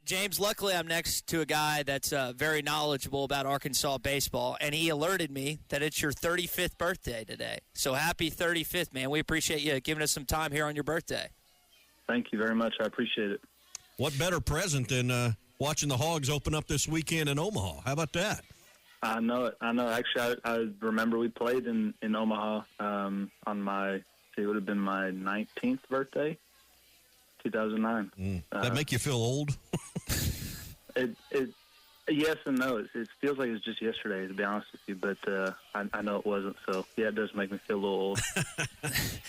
James, luckily I'm next to a guy that's very knowledgeable about Arkansas baseball, and he alerted me that it's your 35th birthday today. So happy 35th, man. We appreciate you giving us some time here on your birthday. Thank you very much. I appreciate it. What better present than watching the Hogs open up this weekend in Omaha? How about that? I know it. Actually, I remember we played in Omaha on it would have been my 19th birthday, 2009. That make you feel old? It yes and no. It feels like it was just yesterday, to be honest with you, but I know it wasn't. So yeah, it does make me feel a little old.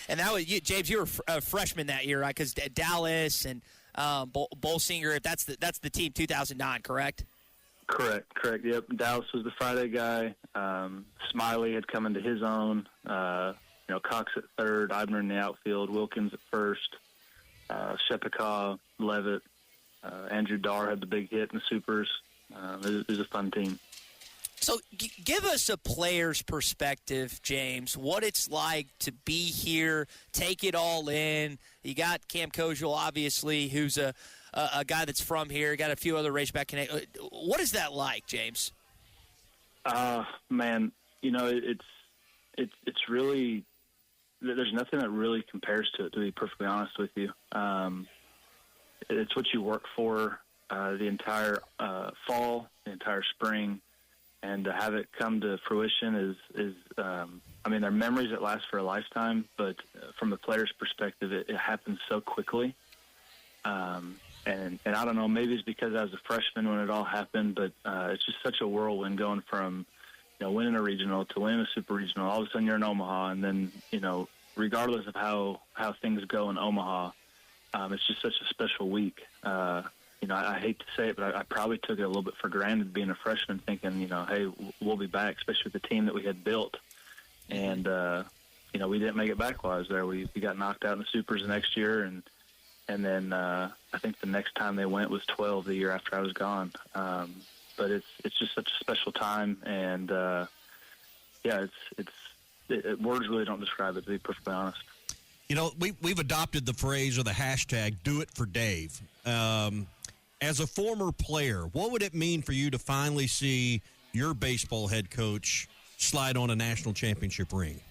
And that was you, James. You were a freshman that year, right? Because Dallas and Bolsinger. That's the team 2009, correct? Correct. Yep. Dallas was the Friday guy. Smiley had come into his own. Cox at third, Eibner in the outfield, Wilkins at first, Shepikaw, Levitt, Andrew Darr had the big hit in the Supers. It was a fun team. So give us a player's perspective, James, what it's like to be here, take it all in. You got Cam Koziel, obviously, who's a guy that's from here. You got a few other Razorback connections. What is that like, James? Man, it's really – there's nothing that really compares to it, to be perfectly honest with you. It's what you work for the entire fall, the entire spring, and to have it come to fruition is they're memories that last for a lifetime, but from the player's perspective, it happens so quickly. And I don't know, maybe it's because I was a freshman when it all happened, but it's just such a whirlwind going from winning a regional to winning a super regional. All of a sudden you're in Omaha, and then, regardless of how things go in Omaha, it's just such a special week. I hate to say it, but I probably took it a little bit for granted being a freshman, thinking, hey, we'll be back, especially with the team that we had built. And, we didn't make it back while I was there. We got knocked out in the Supers the next year, and then I think the next time they went was 12 the year after I was gone. But it's just such a special time, and words really don't describe it, to be perfectly honest. We've adopted the phrase or the hashtag "Do It for Dave." As a former player, what would it mean for you to finally see your baseball head coach slide on a national championship ring?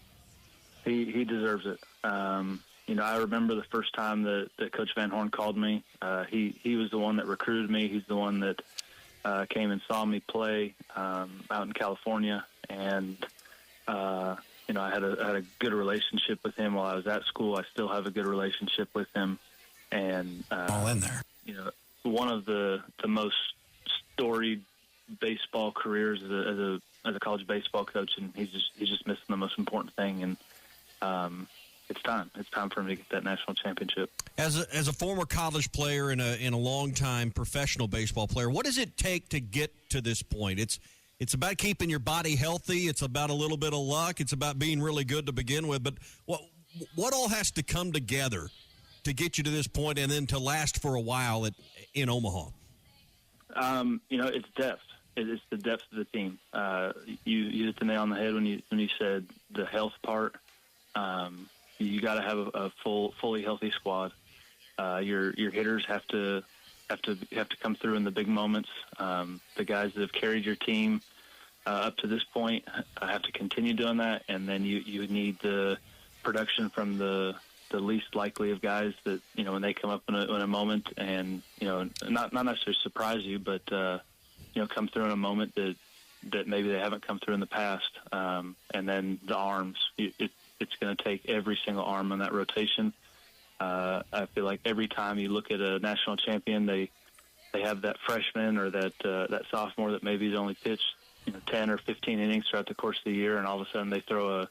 He deserves it. I remember the first time that Coach Van Horn called me. He was the one that recruited me. He's the one that came and saw me play out in California, and I had a good relationship with him while I was at school. I still have a good relationship with him, and all in there. One of the most storied baseball careers as a college baseball coach, and he's just missing the most important thing. And it's time for him to get that national championship. As a former college player and a long-time professional baseball player, what does it take to get to this point? It's about keeping your body healthy. It's about a little bit of luck. It's about being really good to begin with. But what all has to come together to get you to this point and then to last for a while in Omaha? It's depth. It's the depth of the team. You hit the nail on the head when you said the health part. You got to have a fully healthy squad. Your hitters have to come through in the big moments. The guys that have carried your team up to this point have to continue doing that, and then you need the production from the least likely of guys that when they come up in a moment and not necessarily surprise you, but come through in a moment that maybe they haven't come through in the past. And then the arms, it's going to take every single arm on that rotation. I feel like every time you look at a national champion, they have that freshman or that sophomore that maybe has only pitched 10 or 15 innings throughout the course of the year, and all of a sudden they throw a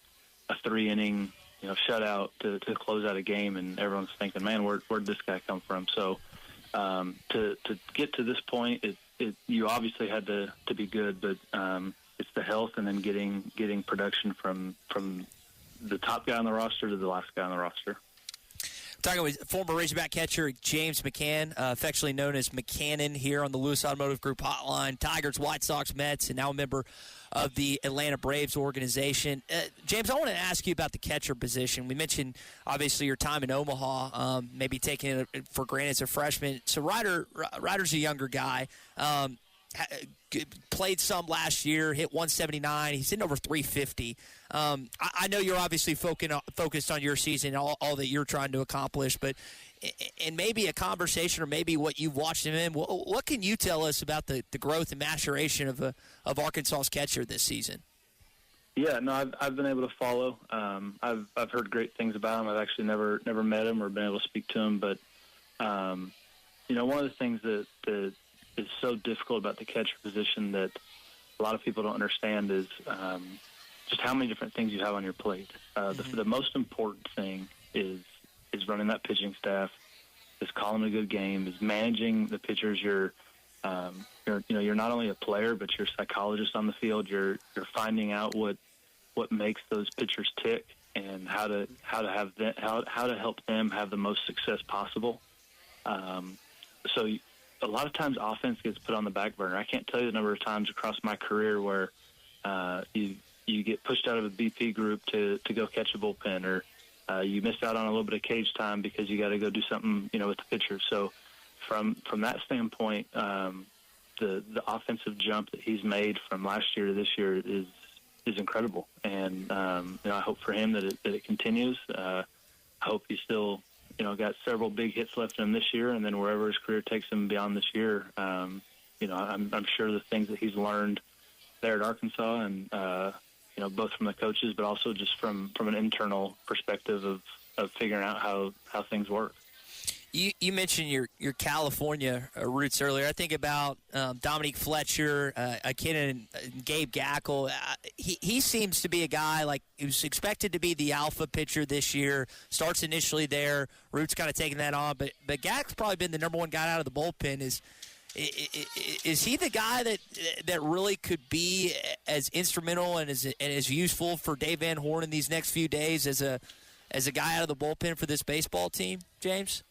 3-inning shutout to close out a game, and everyone's thinking, man, where'd this guy come from? So to get to this point, you obviously had to be good, but it's the health and then getting production from the top guy on the roster to the last guy on the roster. Talking with former Razorback catcher James McCann, affectionately known as McCannon here on the Lewis Automotive Group hotline. Tigers, White Sox, Mets, and now a member of the Atlanta Braves organization. James, I want to ask you about the catcher position. We mentioned, obviously, your time in Omaha, maybe taking it for granted as a freshman. So Ryder's a younger guy. Played some last year, hit 179. He's hitting over 350. I know you're obviously focused on your season, all that you're trying to accomplish, but and maybe a conversation or maybe what you've watched him in, what can you tell us about the growth and maturation of Arkansas's catcher this season? Yeah, no, I've been able to follow. I've heard great things about him. I've actually never met him or been able to speak to him, but one of the things that is so difficult about the catcher position that a lot of people don't understand is just how many different things you have on your plate. The most important thing is running that pitching staff, is calling a good game, is managing the pitchers. You're not only a player, but you're a psychologist on the field. You're finding out what makes those pitchers tick and how to help them have the most success possible. So a lot of times offense gets put on the back burner. I can't tell you the number of times across my career where you get pushed out of a BP group to go catch a bullpen, or you miss out on a little bit of cage time because you got to go do something, with the pitcher. So from that standpoint, the offensive jump that he's made from last year to this year is incredible. And I hope for him that it continues. I hope he's still got several big hits left in him this year, and then wherever his career takes him beyond this year, I'm sure the things that he's learned there at Arkansas, and both from the coaches, but also just from an internal perspective of figuring out how things work. You mentioned your California roots earlier. I think about Dominique Fletcher, a kid in Gabe Gackle. He seems to be a guy like who's expected to be the alpha pitcher this year. Starts initially there. Roots kind of taking that on, but Gack's probably been the number one guy out of the bullpen. Is he the guy that really could be as instrumental and as useful for Dave Van Horn in these next few days as a guy out of the bullpen for this baseball team, James?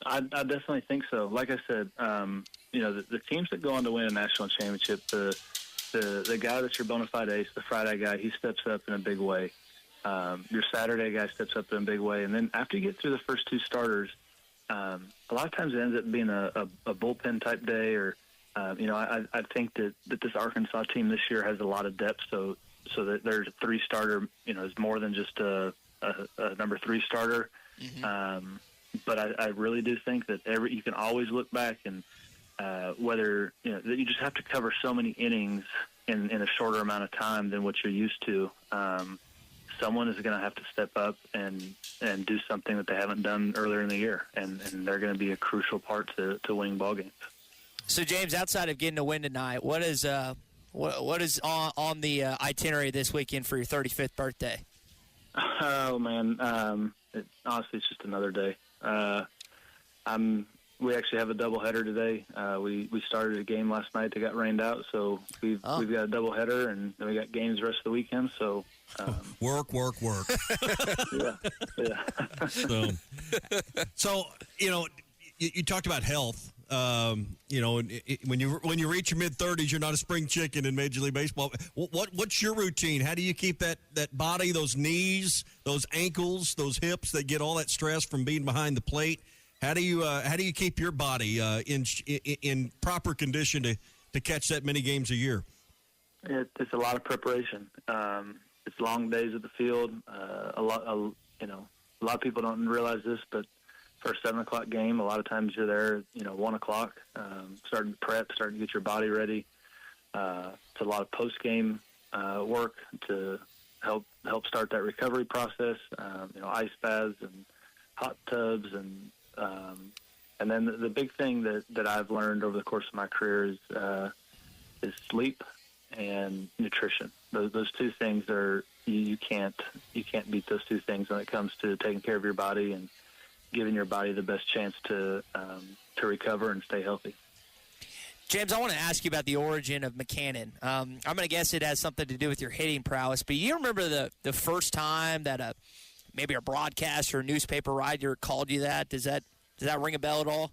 I definitely think so. Like I said, the teams that go on to win a national championship, the guy that's your bona fide ace, the Friday guy, he steps up in a big way. Your Saturday guy steps up in a big way. And then after you get through the first two starters, a lot of times it ends up being a bullpen type day, or I think that this Arkansas team this year has a lot of depth, so that there's a three starter, is more than just a number three starter. Mm-hmm. But I really do think that you can always look back and whether that you just have to cover so many innings in a shorter amount of time than what you're used to. Someone is going to have to step up and do something that they haven't done earlier in the year, and they're going to be a crucial part to winning ball games. So, James, outside of getting a win tonight, what is on the itinerary this weekend for your 35th birthday? Oh man, honestly, it's just another day. We actually have a doubleheader today. We started a game last night that got rained out, so we've got a doubleheader, and then we got games the rest of the weekend. So work. Yeah. So you talked about health. When you reach your mid-30s, you're not a spring chicken in Major League Baseball. What's your routine? How do you keep that body, those knees, those ankles, those hips that get all that stress from being behind the plate? How do you keep your body in proper condition to catch that many games a year? It's a lot of preparation. It's long days at the field. A lot of people don't realize this, but for a 7 o'clock game, a lot of times you're there, 1 o'clock, starting to prep, starting to get your body ready. It's a lot of post-game work to help start that recovery process, ice baths and hot tubs. And then the big thing that I've learned over the course of my career is sleep and nutrition. Those two things are, you can't beat those two things when it comes to taking care of your body and giving your body the best chance to recover and stay healthy. James, I want to ask you about the origin of McCannon. I'm going to guess it has something to do with your hitting prowess, but you remember the first time that a maybe a broadcaster or newspaper writer called you that? Does that ring a bell at all?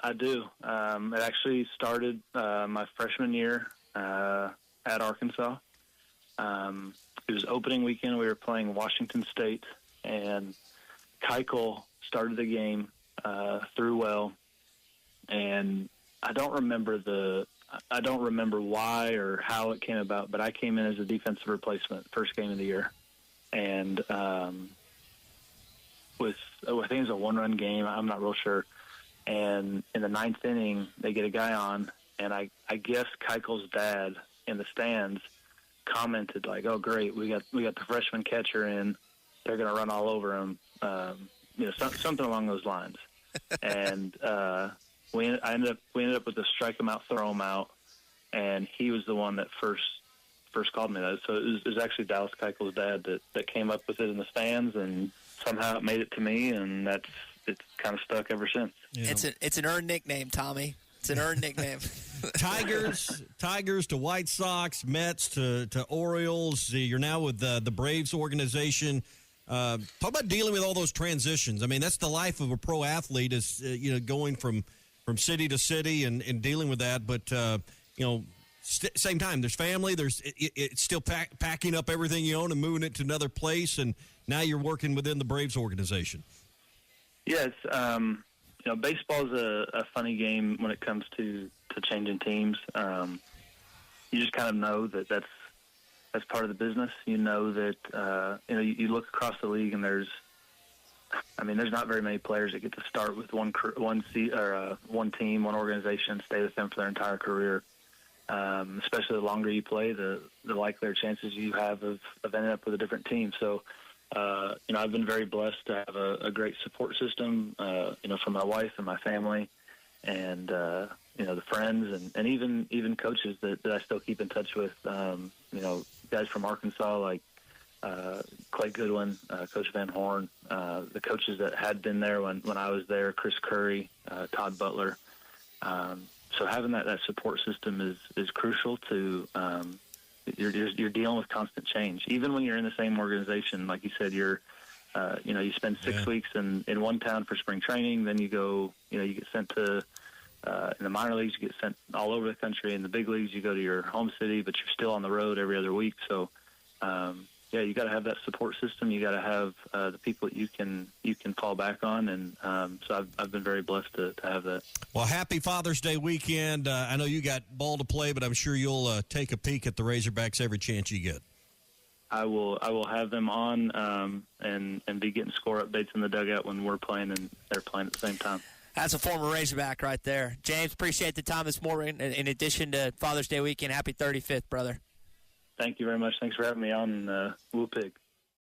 I do. It actually started my freshman year at Arkansas. It was opening weekend. We were playing Washington State, and Keuchel started the game, threw well, and I don't remember why or how it came about, but I came in as a defensive replacement first game of the year, and I think it was a one-run game. I'm not real sure. And in the ninth inning, they get a guy on, and I guess Keuchel's dad in the stands commented like, "Oh, great, we got the freshman catcher in. They're going to run all over him." Something along those lines. And we ended up with a strike him out, throw him out, and he was the one that first called me that. So it was actually Dallas Keuchel's dad that came up with it in the stands, and somehow it made it to me, and it's kind of stuck ever since. Yeah. It's an earned nickname, Tommy. It's an earned nickname. Tigers to White Sox, Mets to Orioles. You're now with the Braves organization. Talk about dealing with all those transitions. I mean, that's the life of a pro athlete is, going from city to city and dealing with that. But, same time, there's family. It's still packing up everything you own and moving it to another place. And now you're working within the Braves organization. Yes. Baseball is a funny game when it comes to changing teams. You just kind of know that's part of the business. You know that you look across the league and there's not very many players that get to start with one team, one organization, and stay with them for their entire career. Especially the longer you play, the likelier chances you have of ending up with a different team. So, I've been very blessed to have a great support system, from my wife and my family, and the friends and even coaches that I still keep in touch with. Guys from Arkansas like Clay Goodwin, Coach Van Horn, the coaches that had been there when I was there, Chris Curry, Todd Butler. So having that support system is crucial to. You're dealing with constant change. Even when you're in the same organization, like you said, you spend 6 weeks in one town for spring training. Then you go, you get sent to in the minor leagues, you get sent all over the country. In the big leagues, you go to your home city, but you're still on the road every other week. So, you got to have that support system. You got to have the people that you can fall back on, and so I've been very blessed to have that. Well, happy Father's Day weekend. I know you got ball to play, but I'm sure you'll take a peek at the Razorbacks every chance you get. I will have them on and be getting score updates in the dugout when we're playing and they're playing at the same time. That's a former Razorback right there. James, appreciate the time this morning. In addition to Father's Day weekend, happy 35th, brother. Thank you very much. Thanks for having me on Woo Pig.